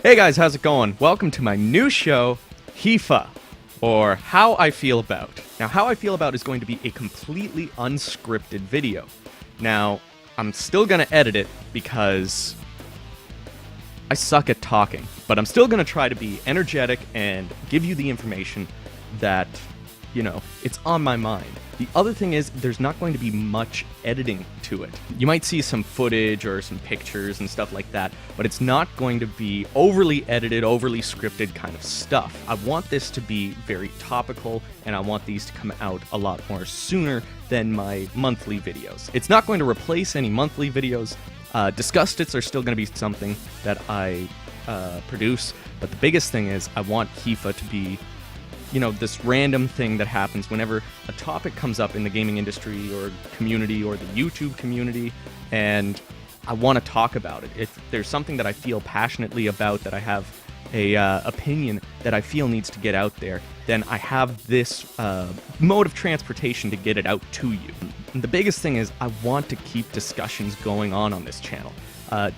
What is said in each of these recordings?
Hey guys, how's it going? Welcome to my new show, HIFA, or How I Feel About. Now, How I Feel About is going to be a completely unscripted video. Now, I'm still going to edit it because I suck at talking, but I'm still going to try to be energetic and give you the information that, it's on my mind. The other thing is, there's not going to be much editing to it. You might see some footage or some pictures and stuff like that, but it's not going to be overly edited, overly scripted kind of stuff. I want this to be very topical, and I want these to come out a lot more sooner than my monthly videos. It's not going to replace any monthly videos. Disgustits are still going to be something that I produce, but the biggest thing is I want HIFA to be this random thing that happens whenever a topic comes up in the gaming industry or community or the YouTube community, and I want to talk about it. If there's something that I feel passionately about, that I have a opinion that I feel needs to get out there, then I have this mode of transportation to get it out to you. And the biggest thing is I want to keep discussions going on this channel.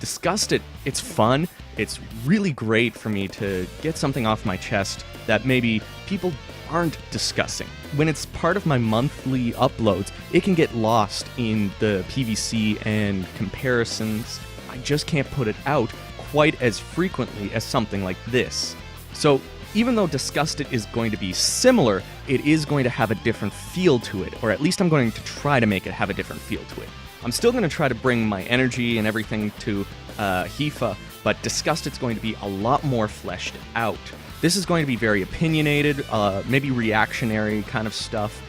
Disgusted, it's fun. It's really great for me to get something off my chest that maybe people aren't discussing. When it's part of my monthly uploads, it can get lost in the PVC and comparisons. I just can't put it out quite as frequently as something like this. So even though Disgusted is going to be similar, it is going to have a different feel to it, or at least I'm going to try to make it have a different feel to it. I'm still going to try to bring my energy and everything to HIFA, but Disgusted's going to be a lot more fleshed out. This is going to be very opinionated, maybe reactionary kind of stuff.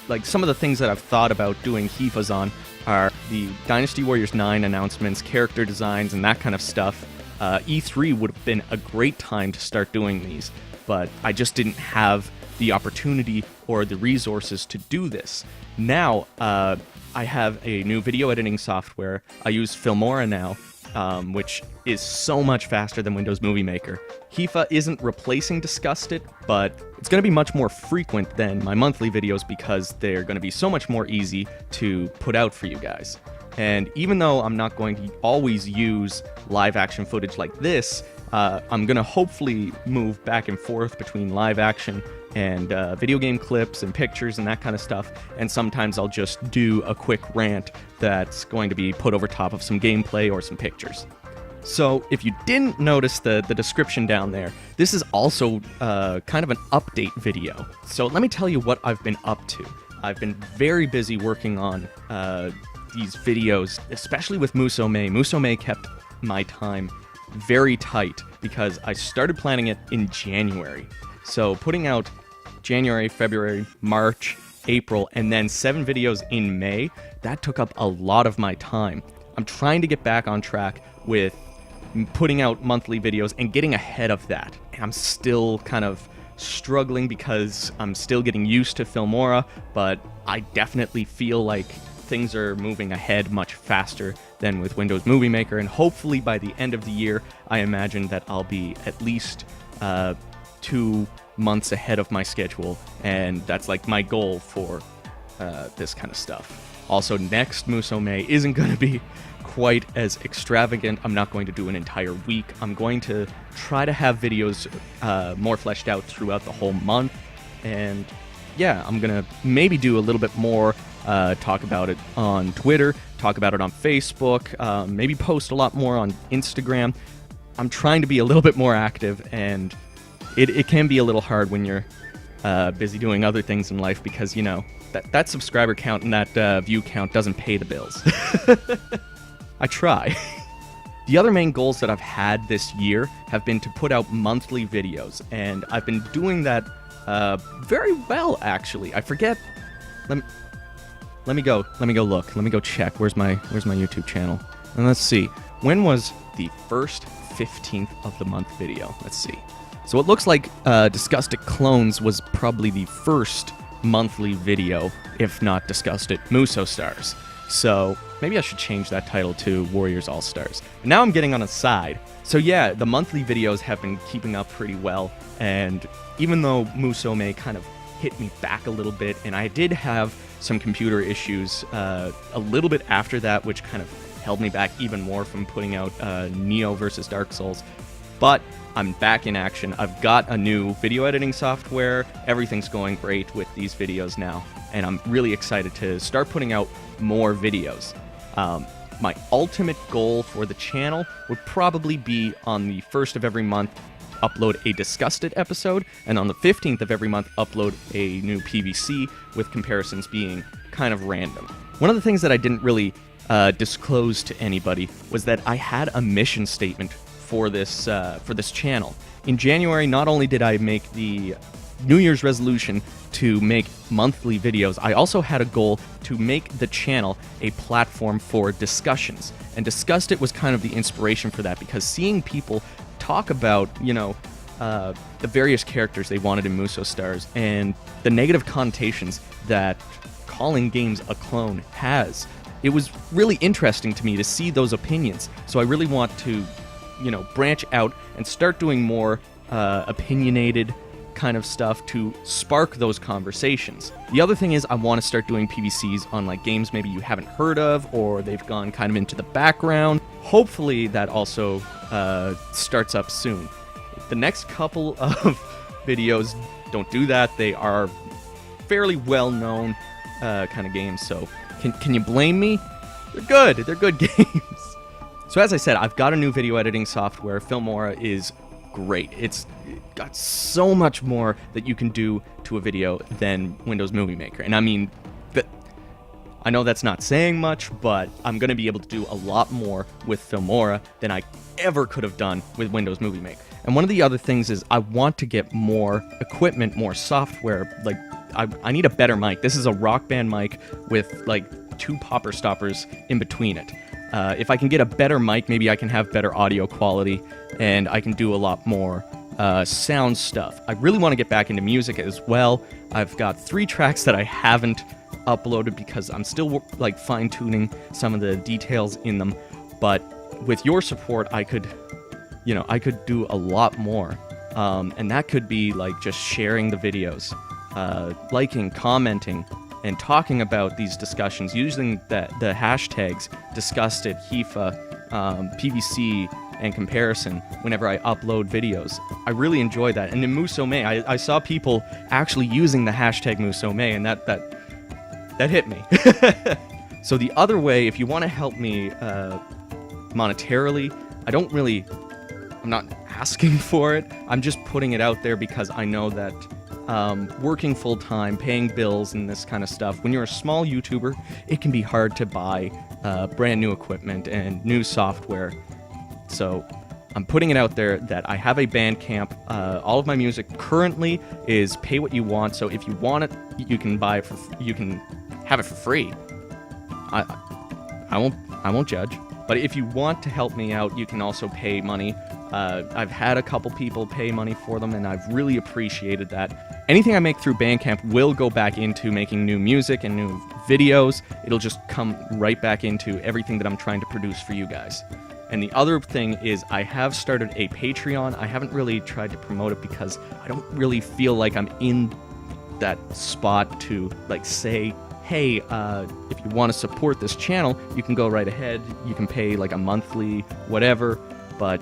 Like some of the things that I've thought about doing HIFAs on are the Dynasty Warriors 9 announcements, character designs, and that kind of stuff. E3 would have been a great time to start doing these, but I just didn't have the opportunity or the resources to do this. Now, I have a new video editing software. I use Filmora now, which is so much faster than Windows Movie Maker. HIFA isn't replacing Disgusted, but it's going to be much more frequent than my monthly videos because they're going to be so much more easy to put out for you guys. And even though I'm not going to always use live action footage like this, I'm going to hopefully move back and forth between live action and video game clips and pictures and that kind of stuff, and sometimes I'll just do a quick rant that's going to be put over top of some gameplay or some pictures. So if you didn't notice the description down there, this is also kind of an update video. So let me tell you what I've been up to. I've been very busy working on these videos, especially with Musou-mei. Musou-mei kept my time very tight because I started planning it in January. So putting out January, February, March, April, and then 7 videos in May, that took up a lot of my time. I'm trying to get back on track with putting out monthly videos and getting ahead of that. I'm still kind of struggling because I'm still getting used to Filmora, but I definitely feel like things are moving ahead much faster than with Windows Movie Maker, and hopefully by the end of the year, I imagine that I'll be at least 2 months ahead of my schedule, and that's like my goal for this kind of stuff. Also, next Musou-mei isn't going to be quite as extravagant. I'm not going to do an entire week. I'm going to try to have videos more fleshed out throughout the whole month, and yeah, I'm going to maybe do a little bit more, talk about it on Twitter, talk about it on Facebook, maybe post a lot more on Instagram. I'm trying to be a little bit more active, and it can be a little hard when you're busy doing other things in life because, that subscriber count and that view count doesn't pay the bills. I try. The other main goals that I've had this year have been to put out monthly videos, and I've been doing that very well, actually. I forget. Let me go look. Let me go check. Where's my YouTube channel? And let's see. When was the first 15th of the month video? Let's see. So it looks like Disgusted Clones was probably the first monthly video, if not Disgusted Musou Stars. So maybe I should change that title to Warriors All Stars. Now I'm getting on a side. So yeah, the monthly videos have been keeping up pretty well, and even though Musou-mei kind of hit me back a little bit, and I did have some computer issues a little bit after that, which kind of held me back even more from putting out Neo versus Dark Souls. But I'm back in action. I've got a new video editing software. Everything's going great with these videos now, and I'm really excited to start putting out more videos. My ultimate goal for the channel would probably be on the 1st of every month upload a Discussed It episode, and on the 15th of every month upload a new PVC, with comparisons being kind of random. One of the things that I didn't really disclose to anybody was that I had a mission statement for this channel. In January, not only did I make the New Year's resolution to make monthly videos, I also had a goal to make the channel a platform for discussions. And Discussed It was kind of the inspiration for that, because seeing people talk about, the various characters they wanted in Muso Stars and the negative connotations that calling games a clone has, it was really interesting to me to see those opinions. So I really want to, branch out and start doing more opinionated kind of stuff to spark those conversations. The other thing is I want to start doing PVCs on like games maybe you haven't heard of, or they've gone kind of into the background. Hopefully that also starts up soon. The next couple of videos don't do that. They are fairly well-known kind of games, so can you blame me? They're good. They're good games. So as I said, I've got a new video editing software. Filmora is great. It's got so much more that you can do to a video than Windows Movie Maker. And I mean, I know that's not saying much, but I'm going to be able to do a lot more with Filmora than I ever could have done with Windows Movie Maker. And one of the other things is I want to get more equipment, more software. Like, I need a better mic. This is a Rock Band mic with like 2 popper stoppers in between it. If I can get a better mic, maybe I can have better audio quality, and I can do a lot more sound stuff. I really want to get back into music as well. I've got 3 tracks that I haven't uploaded because I'm still like fine-tuning some of the details in them. But with your support, I could do a lot more. And that could be like just sharing the videos, liking, commenting, and talking about these discussions using the hashtags Discussed It, HIFA, PVC, and comparison whenever I upload videos. I really enjoy that. And in Musome, I saw people actually using the hashtag Musome, and that hit me. So the other way, if you want to help me monetarily, I'm not asking for it. I'm just putting it out there because I know that working full-time, paying bills and this kind of stuff, when you're a small YouTuber, it can be hard to buy brand new equipment and new software. So I'm putting it out there that I have a Bandcamp. All of my music currently is pay what you want. So if you want it, you can buy it you can have it for free. I won't judge. But if you want to help me out, you can also pay money. I've had a couple people pay money for them, and I've really appreciated that. Anything I make through Bandcamp will go back into making new music and new videos. It'll just come right back into everything that I'm trying to produce for you guys. And the other thing is I have started a Patreon. I haven't really tried to promote it because I don't really feel like I'm in that spot to like say, hey, if you want to support this channel, you can go right ahead. You can pay like a monthly whatever, but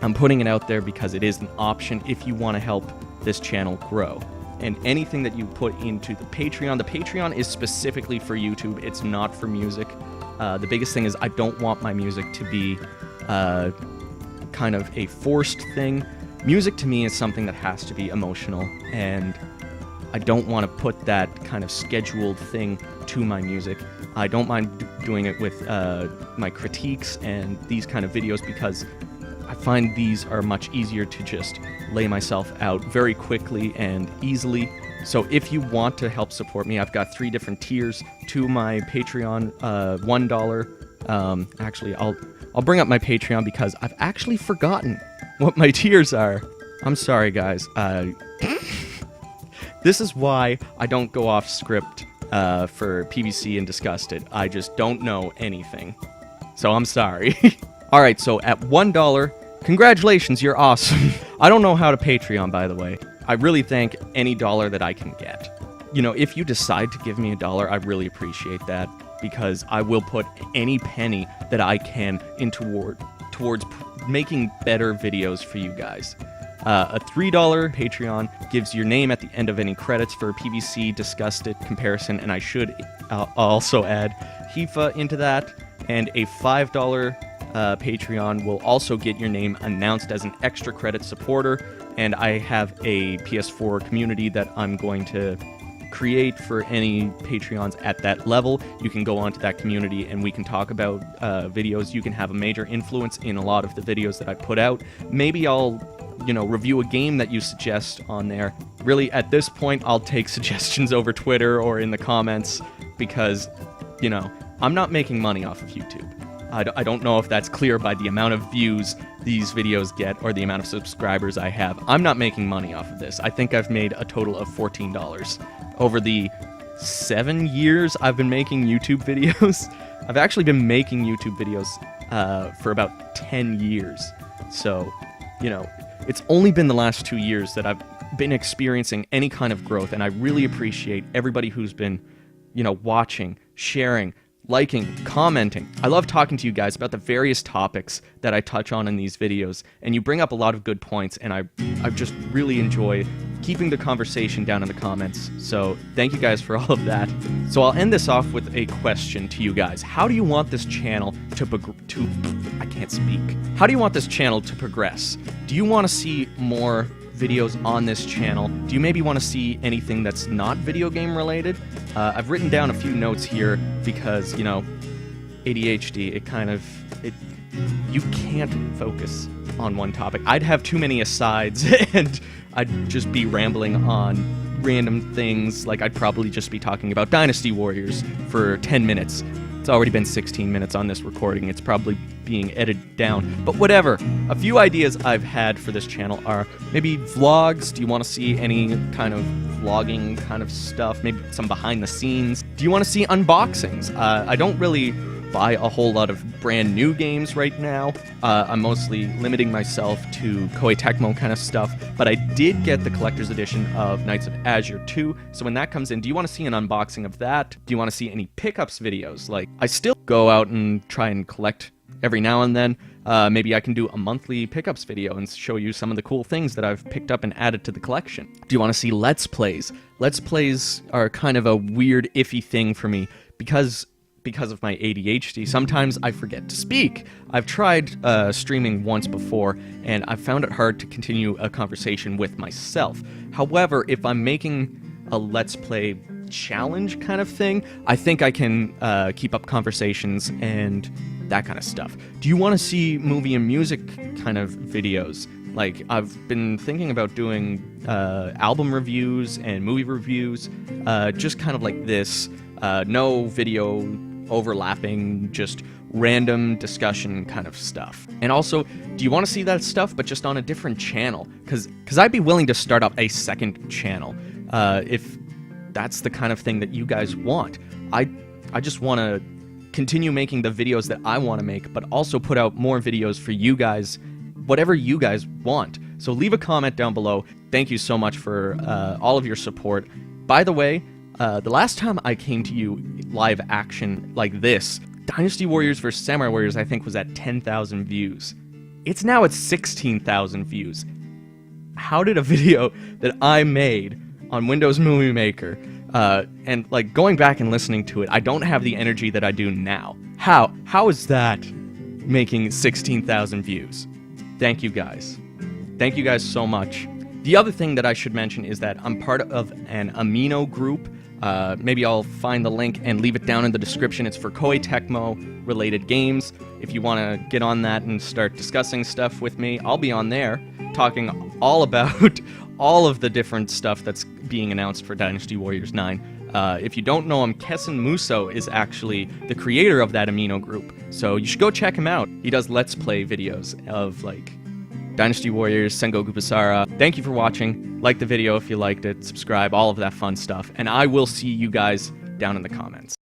I'm putting it out there because it is an option if you want to help this channel grow. And anything that you put into the Patreon is specifically for YouTube. It's not for music. The biggest thing is I don't want my music to be kind of a forced thing. Music to me is something that has to be emotional, and I don't want to put that kind of scheduled thing to my music. I don't mind doing it with my critiques and these kind of videos because I find these are much easier to just lay myself out very quickly and easily. So if you want to help support me, I've got 3 different tiers to my Patreon. $1. Actually, I'll bring up my Patreon because I've actually forgotten what my tiers are. I'm sorry, guys. This is why I don't go off script for PVC and Discussed It. I just don't know anything. So I'm sorry. Alright, so at $1, congratulations, you're awesome. I don't know how to Patreon, by the way. I really thank any dollar that I can get. You know, if you decide to give me $1, I really appreciate that, because I will put any penny that I can towards making better videos for you guys. A $3 Patreon gives your name at the end of any credits for PVC, Disgusted, Comparison, and I should also add HIFA into that. And a $5 Patreon will also get your name announced as an extra credit supporter. And I have a PS4 community that I'm going to create for any Patreons at that level. You can go onto that community and we can talk about videos. You can have a major influence in a lot of the videos that I put out. Maybe I'll review a game that you suggest on there. Really, at this point, I'll take suggestions over Twitter or in the comments because, I'm not making money off of YouTube. I don't know if that's clear by the amount of views these videos get or the amount of subscribers I have. I'm not making money off of this. I think I've made a total of $14 over the 7 years I've been making YouTube videos. I've actually been making YouTube videos for about 10 years. So, it's only been the last 2 years that I've been experiencing any kind of growth, and I really appreciate everybody who's been, watching, sharing, liking, commenting. I love talking to you guys about the various topics that I touch on in these videos, and you bring up a lot of good points, and I just really enjoy keeping the conversation down in the comments. So thank you guys for all of that. So I'll end this off with a question to you guys. How do you want this channel I can't speak. How do you want this channel to progress? Do you want to see more videos on this channel? Do you maybe want to see anything that's not video game related? I've written down a few notes here because, ADHD, you can't focus on one topic. I'd have too many asides and I'd just be rambling on random things. Like I'd probably just be talking about Dynasty Warriors for 10 minutes. It's already been 16 minutes on this recording. It's probably being edited down. But whatever. A few ideas I've had for this channel are maybe vlogs. Do you want to see any kind of vlogging kind of stuff? Maybe some behind the scenes. Do you want to see unboxings? I don't really buy a whole lot of brand new games right now. I'm mostly limiting myself to Koei Tecmo kind of stuff, but I did get the collector's edition of Knights of Azure 2, so when that comes in, do you want to see an unboxing of that? Do you want to see any pickups videos? Like, I still go out and try and collect every now and then. Maybe I can do a monthly pickups video and show you some of the cool things that I've picked up and added to the collection. Do you want to see Let's Plays? Let's Plays are kind of a weird, iffy thing for me because of my ADHD, sometimes I forget to speak. I've tried streaming once before, and I've found it hard to continue a conversation with myself. However, if I'm making a Let's Play challenge kind of thing, I think I can keep up conversations and that kind of stuff. Do you want to see movie and music kind of videos? Like, I've been thinking about doing album reviews and movie reviews, just kind of like this. No video overlapping, just random discussion kind of stuff. And also, do you want to see that stuff but just on a different channel? Because I'd be willing to start up a second channel if that's the kind of thing that you guys want. I just want to continue making the videos that I want to make, but also put out more videos for you guys, whatever you guys want. So leave a comment down below. Thank you so much for all of your support. By the way, the last time I came to you live action like this, Dynasty Warriors vs. Samurai Warriors, I think, was at 10,000 views. It's now at 16,000 views. How did a video that I made on Windows Movie Maker, and like going back and listening to it, I don't have the energy that I do now. How is that making 16,000 views? Thank you guys. Thank you guys so much. The other thing that I should mention is that I'm part of an Amino group. Maybe I'll find the link and leave it down in the description. It's for Koei Tecmo related games. If you want to get on that and start discussing stuff with me, I'll be on there talking all about all of the different stuff that's being announced for Dynasty Warriors 9. If you don't know him, Kessen Muso is actually the creator of that Amino group, so you should go check him out. He does Let's Play videos of, like, Dynasty Warriors, Sengoku Basara. Thank you for watching. Like the video if you liked it, subscribe, all of that fun stuff, and I will see you guys down in the comments.